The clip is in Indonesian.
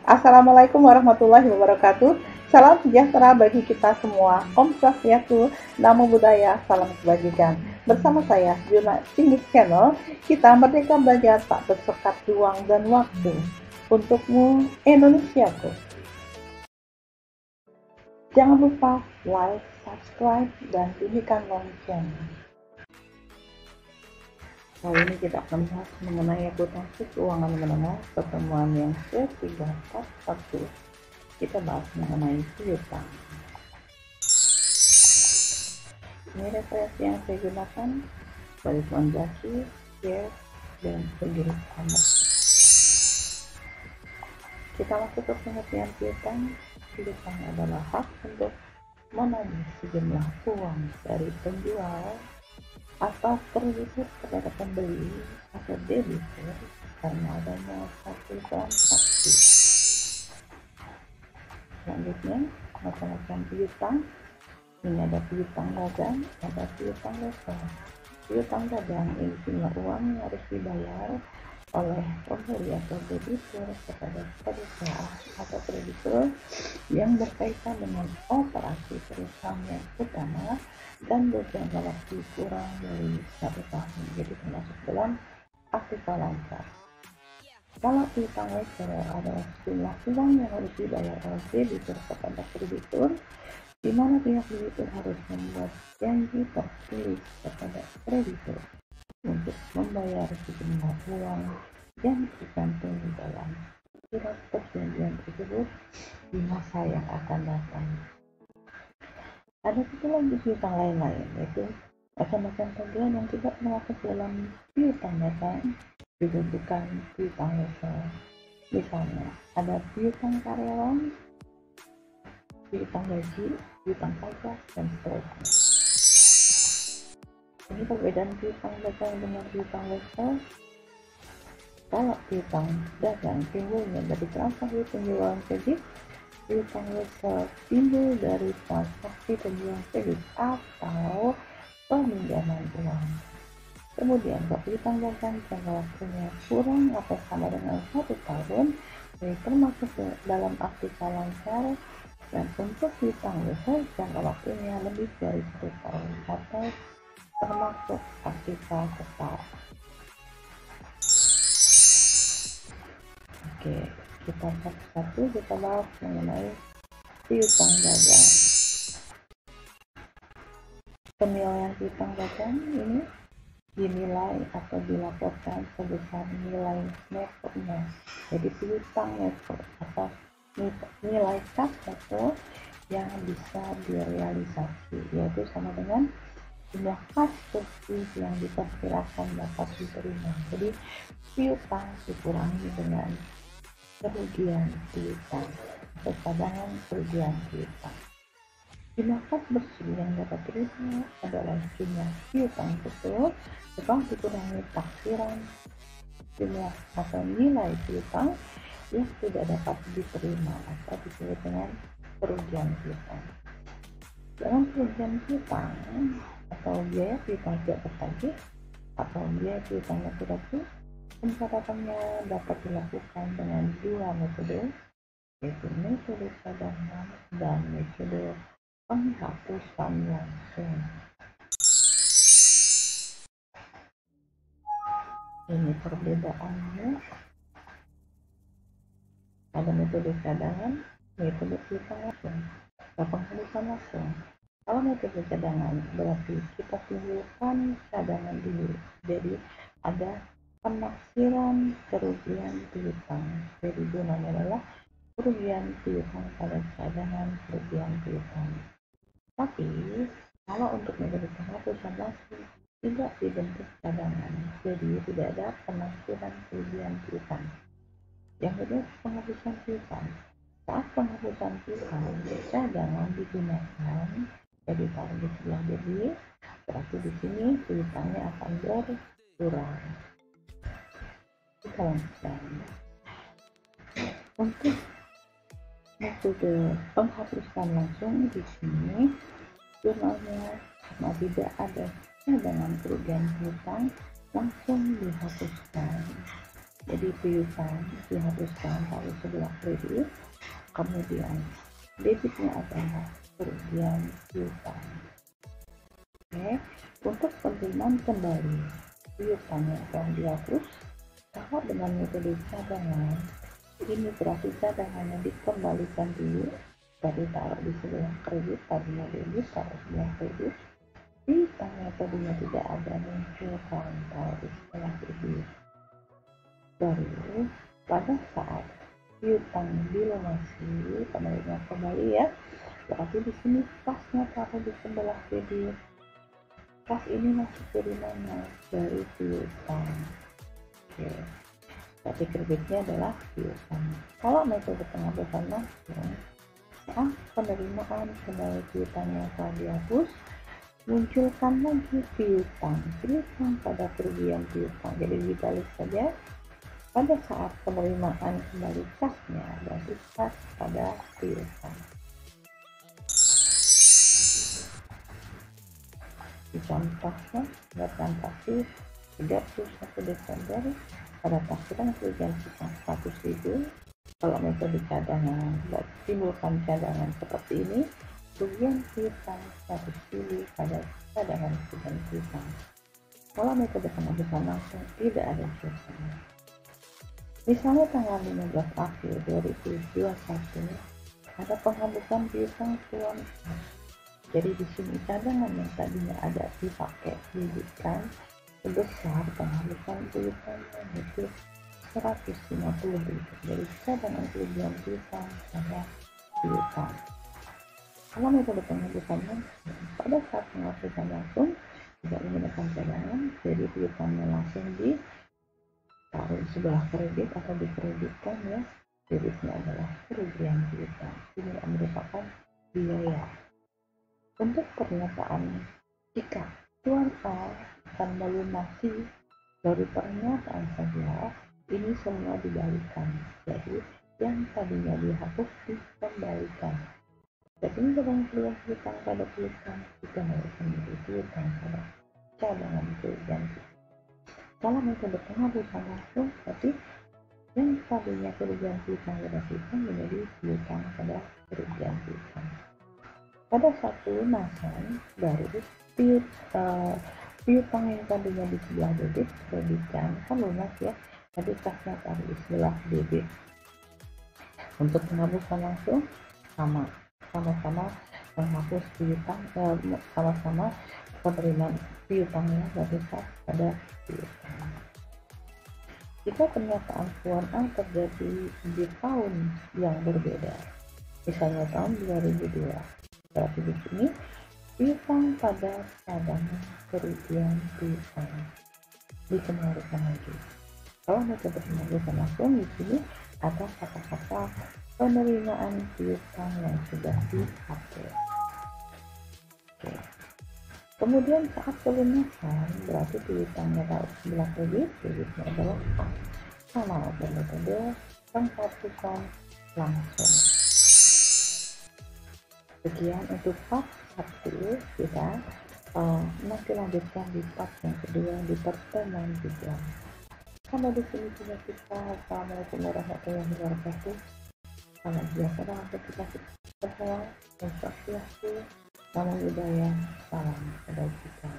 Assalamualaikum warahmatullahi wabarakatuh. Salam sejahtera bagi kita semua. Om Swastiastu, Namo Buddhaya, salam kebajikan. Bersama saya, Juna Singis Channel, kita merdeka belajar tak bersekat ruang dan waktu. Untukmu, Indonesiaku. Jangan lupa like, subscribe, dan bunyikan lonceng. Kali ini kita akan bahas mengenai akuntansi keuangan menengah pertemuan yang ke-341. Kita bahas mengenai piutang. Ini referensi yang saya gunakan dari Fondasi, Share, dan Pendiri Amat. Kita masuk ke pengertian piutang. Piutang adalah hak untuk menagih sejumlah uang dari penjual atau kreditur kepada pembeli atau debitur karena adanya satu transaksi. Selanjutnya, macam-macam piutang. Ini ada piutang dagang, ada piutang legal. Piutang dagang ini jumlah uang yang harus dibayar oleh pembeli atau debitur kepada perusahaan atau kreditur yang berkaitan dengan operasi perusahaan yang utama dan berjangka waktu kurang dari 1 tahun, jadi termasuk dalam aktiva lancar. Kalau piutang legal adalah sejumlah uang yang harus dibayar oleh debitur kepada kreditur, di mana pihak debitur harus membuat janji tertulis kepada kreditur untuk membayar sejumlah uang yang tercantum di dalam surat perjanjian tersebut di masa yang akan datang. Ada satu lagi piutang lain-lain, yaitu macam-macam tagihan yang tidak termasuk dalam piutang dagang juga bukan piutang legal. Misalnya, ada piutang karyawan, piutang gaji, piutang pajak, dan seterusnya. Ini perbedaan piutang dagang dengan piutang legal. Kalau piutang dagang timbulnya dari transaksi penjualan kredit, piutang legal timbul dari transaksi penjualan kredit atau peminjaman uang. Kemudian, kalau piutang dagang jangka waktunya kurang atau sama dengan 1 tahun, ini termasuk dalam aktiva lancar. Dan untuk piutang legal jangka waktunya lebih dari 1 tahun atau termasuk aktiva tetap. Oke, kita satu-satu kita bahas mengenai piutang dagang. Penilaian piutang dagang ini dinilai atau dilaporkan sebesar nilai nettonya. Jadi piutang netto atau nilai kas netto yang bisa direalisasi, yaitu sama dengan jumlah kas bersih yang diperkirakan dapat diterima. Jadi piutang dikurangi dengan kerugian piutang atau cadangan kerugian piutang. Jumlah kas bersih yang dapat diterima adalah jumlah piutang tersebut setelah dikurangi taksiran jumlah atau nilai piutang yang tidak dapat diterima atau disebut dengan kerugian piutang. Dalam kerugian piutang atau biaya piutang tidak tertagih atau biaya piutang yang tidak tuh, pencatatannya dapat dilakukan dengan 2 metode, yaitu metode cadangan dan metode penghapusan langsung. Ini perbedaannya. Ada metode cadangan, metode piutang langsung, dan penghapusan langsung. Kalau metode cadangan berarti kita timbulkan cadangan dulu, jadi ada penaksiran kerugian piutang. Jadi gunanya adalah kerugian piutang pada cadangan kerugian piutang. Tapi kalau untuk metode penghapusan langsung tidak dibentuk cadangan, jadi tidak ada penaksiran kerugian piutang. Yang kedua, penghapusan piutang. Saat penghapusan piutang, cadangan digunakan. Jadi kalau di sebelah debit, berarti di sini piutangnya akan berkurang. Kita lanjutkan. Untuk metode penghapusan langsung di sini jurnalnya karena tidak ada cadangan kerugian piutang langsung dihapuskan. Jadi piutang dihapuskan pada sebelah kredit, kemudian debitnya adalah kerugian piutang. Oke, untuk penerimaan kembali piutang yang telah dihapus, kalau dengan metode cadangan, ini berarti cadangannya dikembalikan dulu, jadi taruh di sebelah kredit, tadinya debit taruh sebelah kredit. Piutang yang tadinya tidak ada munculkan taruh di sebelah debit. Baru pada saat piutang dilunasi, penerimaan kembali ya, berarti di sini kasnya taruh di sebelah debit. Kas ini masuk dari mana? Dari piutang. Oke, berarti kreditnya adalah piutang. Kalau metode penghapusan langsung, saat penerimaan kembali piutang yang telah dihapus, munculkan lagi piutang pada kerugian piutang. Jadi dibalik saja, pada saat penerimaan kembali kasnya, berarti kas pada piutang. Di contohnya, pada transaksi 31 Desember pada taksiran kerugian piutang 100.000. Kalau metode cadangan, timbulkan cadangan seperti ini, kerugian piutang 100.000 pada cadangan kerugian piutang. Kalau metode penghapusan langsung tidak ada cadangan. Misalnya tanggal 15 April 2021 ada penghapusan piutang tuan A. Jadi di sini cadangan yang tadinya ada dipakai diberikan sebesar penghapusan piutangnya yaitu 150.000. Jadi cadangan kerugian piutang pada piutang. Kalau metode penghapusan langsung, pada saat penghapusan langsung tidak menggunakan cadangan, jadi piutangnya langsung ditaruh di sebelah kredit atau dikreditkan ya. Debitnya adalah kerugian piutang. Ini merupakan biaya. Untuk pernyataan jika tuan A akan melunasi, dari pernyataan saja ini semua dibalikan. Jadi yang tadinya dihapus dikembalikan. Jadi ini cadangan kerugian piutang pada piutang dikembalikan menjadi piutang pada cadangan kerugian piutang. Kalau metode penghapusan langsung, berarti yang tadinya kerugian piutang pada piutang menjadi piutang pada kerugian piutang. Pada saat pelunasan baru piutang yang tadinya di sebelah debit kreditkan kan lunas ya, jadi kasnya taruh di sebelah debit. Untuk penghapusan langsung sama-sama menghapus piutang, sama-sama penerimaan piutangnya dari kas pada piutang. Jika pernyataan tuan A terjadi di tahun yang berbeda, misalnya tahun 2002, berarti di sini piutang pada cadangan kerugian piutang dikembalikan lagi. Kalau metode penghapusan langsung, di sini ada kata-kata penerimaan piutang yang sudah dihapus. Oke. Kemudian saat pelunasan, berarti piutangnya taruh sebelah kredit, debitnya adalah A. Sama metode penghapusan langsung. Sekian untuk part 1, kita nanti lanjutkan di part yang kedua di pertemuan juga. Sampai di sini juga kita. Assalamualaikum warahmatullahi wabarakatuh. Salam sejahtera untuk kita semua. Salam budaya, salam kebajikan.